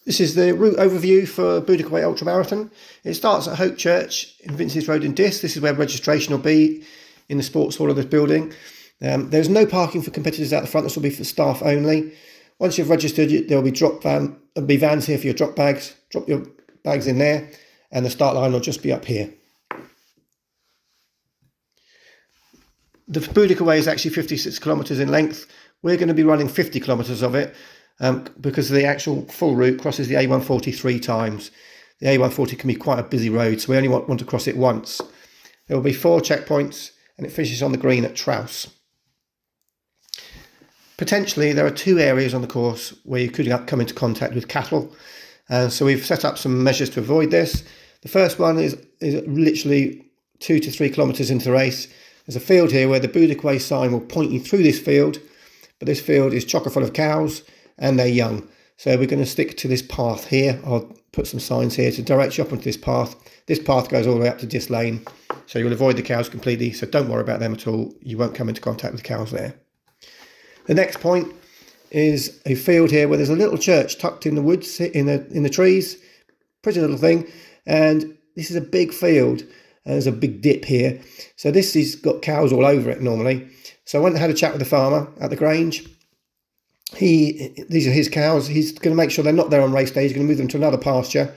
This is the route overview for Boudicca Way Ultra Marathon. It starts at Hope Church in Vince's Road in Diss. This is where registration will be in the sports hall of this building. There's no parking for competitors out the front. This will be for staff only. Once you've registered, there will be vans here for your drop bags. Drop your bags in there, and the start line will just be up here. The Boudicca Way is actually 56 kilometres in length. We're going to be running 50 kilometres of it because the actual full route crosses the A140 3 times. The A140 can be quite a busy road, so we only want to cross it once. There will be 4 checkpoints, and it finishes on the green at Trouse. Potentially, there are 2 areas on the course where you could come into contact with cattle. So we've set up some measures to avoid this. The first one is literally 2 to 3 kilometres into the race. There's a field here where the Boudicca Way sign will point you through this field, but this field is chocker full of cows and they're young. So we're going to stick to this path here. I'll put some signs here to direct you up onto this path. This path goes all the way up to Diss Lane, so you'll avoid the cows completely, so don't worry about them at all. You won't come into contact with the cows there. The next point is a field here where there's a little church tucked in the woods, in the trees. Pretty little thing. And this is a big field. There's a big dip here. So this has got cows all over it normally. So I went and had a chat with the farmer at the Grange. These are his cows. He's going to make sure they're not there on race day. He's going to move them to another pasture.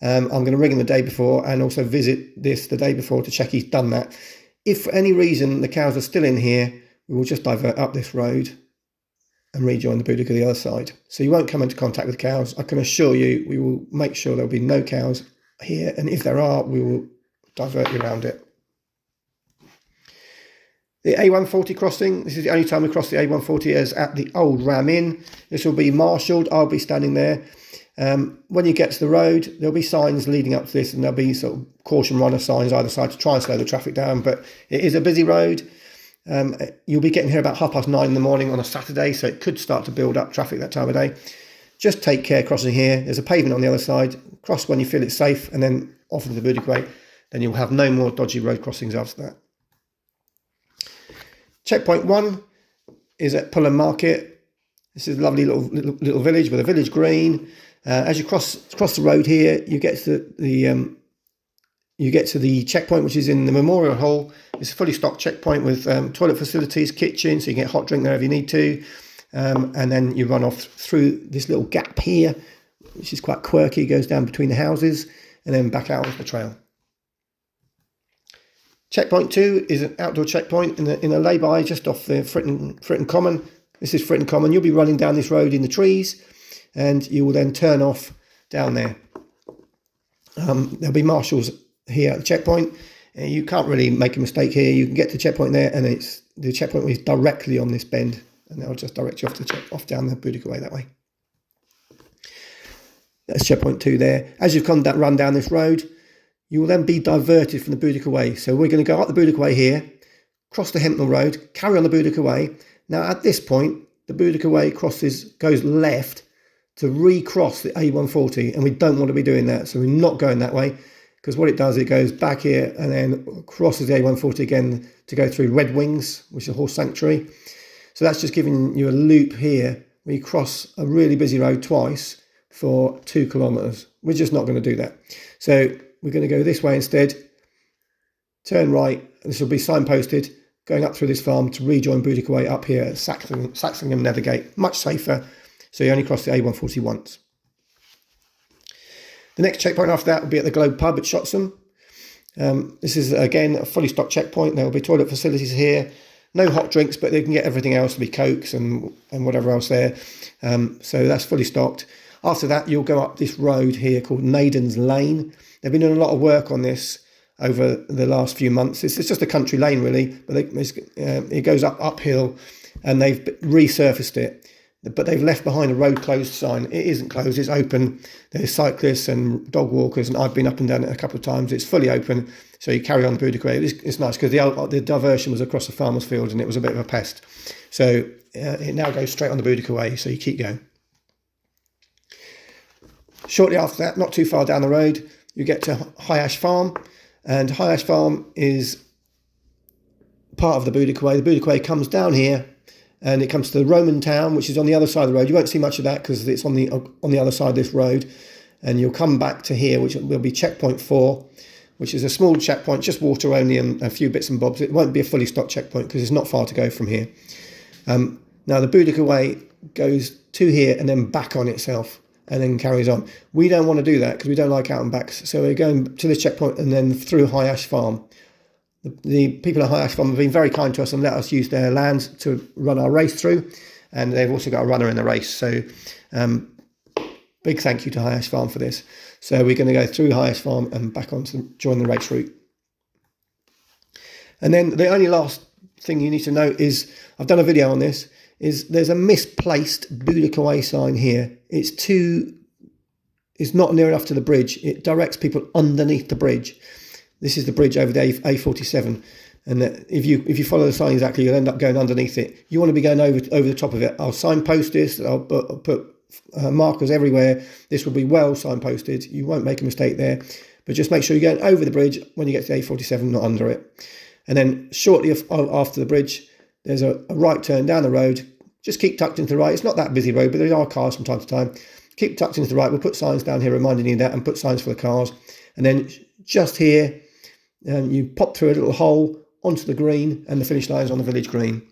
I'm going to ring him the day before and also visit this the day before to check he's done that. If for any reason the cows are still in here, we will just divert up this road and rejoin the Boudicca the other side. So you won't come into contact with cows. I can assure you we will make sure there will be no cows here, and if there are, we will divert you around it. The A140 crossing, this is the only time we cross the A140 is at the old Ram Inn. This will be marshalled. I'll be standing there. When you get to the road, there'll be signs leading up to this, and there'll be sort of caution runner signs either side to try and slow the traffic down, but it is a busy road. You'll be getting here about 9:30 in the morning on a Saturday, so it could start to build up traffic that time of day. Just take care crossing here. There's a pavement on the other side. Cross when you feel it's safe, and then off into the Boudicca Way. Then you'll have no more dodgy road crossings after that. Checkpoint 1 is at Pulham Market. This is a lovely little village with a village green. As you cross the road here, you get to the checkpoint, which is in the Memorial Hall. It's a fully stocked checkpoint with toilet facilities, kitchen, so you can get hot drink there if you need to. And then you run off through this little gap here, which is quite quirky. It goes down between the houses and then back out onto the trail. Checkpoint 2 is an outdoor checkpoint in a lay-by just off the Fritton Common. This is Fritton Common. You'll be running down this road in the trees, and you will then turn off down there. There'll be marshals here at the checkpoint. You can't really make a mistake here. You can get to the checkpoint there, and the checkpoint is directly on this bend, and they'll just direct you off down the Boudicca Way that way. That's checkpoint 2 there. As you've run down this road, you will then be diverted from the Boudicca Way. So we're going to go up the Boudicca Way here, cross the Hempnell Road, carry on the Boudicca Way. Now at this point, the Boudicca Way goes left to recross the A140, and we don't want to be doing that. So we're not going that way, because what it does, it goes back here and then crosses the A140 again to go through Red Wings, which is a horse sanctuary. So that's just giving you a loop here where you cross a really busy road twice for 2 kilometres. We're just not going to do that. So we're going to go this way instead, turn right, and this will be signposted, going up through this farm to rejoin Boudicca Way up here at Saxingham Nethergate. Much safer, so you only cross the A140 once. The next checkpoint after that will be at the Globe Pub at Shotsome. This is, again, a fully stocked checkpoint. There will be toilet facilities here. No hot drinks, but they can get everything else. There'll be Cokes and whatever else there. So that's fully stocked. After that, you'll go up this road here called Naden's Lane. They've been doing a lot of work on this over the last few months. It's just a country lane, really, but it goes uphill, and they've resurfaced it. But they've left behind a road closed sign. It isn't closed, it's open. There's cyclists and dog walkers, and I've been up and down it a couple of times. It's fully open, so you carry on the Boudicca Way. It's nice because the diversion was across the farmer's field, and it was a bit of a pest. So it now goes straight on the Boudicca Way, so you keep going. Shortly after that, not too far down the road, you get to High Ash Farm, and High Ash Farm is part of the Boudicca Way. The Boudicca Way comes down here, and it comes to the Roman town, which is on the other side of the road. You won't see much of that because it's on the other side of this road. And you'll come back to here, which will be checkpoint 4, which is a small checkpoint, just water only and a few bits and bobs. It won't be a fully stocked checkpoint because it's not far to go from here. Now the Boudicca Way goes to here and then back on itself and then carries on. We don't want to do that because we don't like out and backs. So we're going to this checkpoint and then through High Ash Farm. The people at High Ash Farm have been very kind to us and let us use their lands to run our race through. And they've also got a runner in the race. So big thank you to High Ash Farm for this. So we're going to go through High Ash Farm and back on to join the race route. And then the only last thing you need to know is, I've done a video on this, is there's a misplaced Boudicca Way sign here. It's not near enough to the bridge. It directs people underneath the bridge. This is the bridge over the A47. And if you follow the sign exactly, you'll end up going underneath it. You want to be going over the top of it. I'll signpost this. I'll put markers everywhere. This will be well signposted. You won't make a mistake there. But just make sure you're going over the bridge when you get to the A47, not under it. And then shortly after the bridge, there's a right turn down the road. Just keep tucked into the right. It's not that busy road, but there are cars from time to time. Keep tucked into the right. We'll put signs down here reminding you that, and put signs for the cars. And then just here, you pop through a little hole onto the green, and the finish line is on the village green.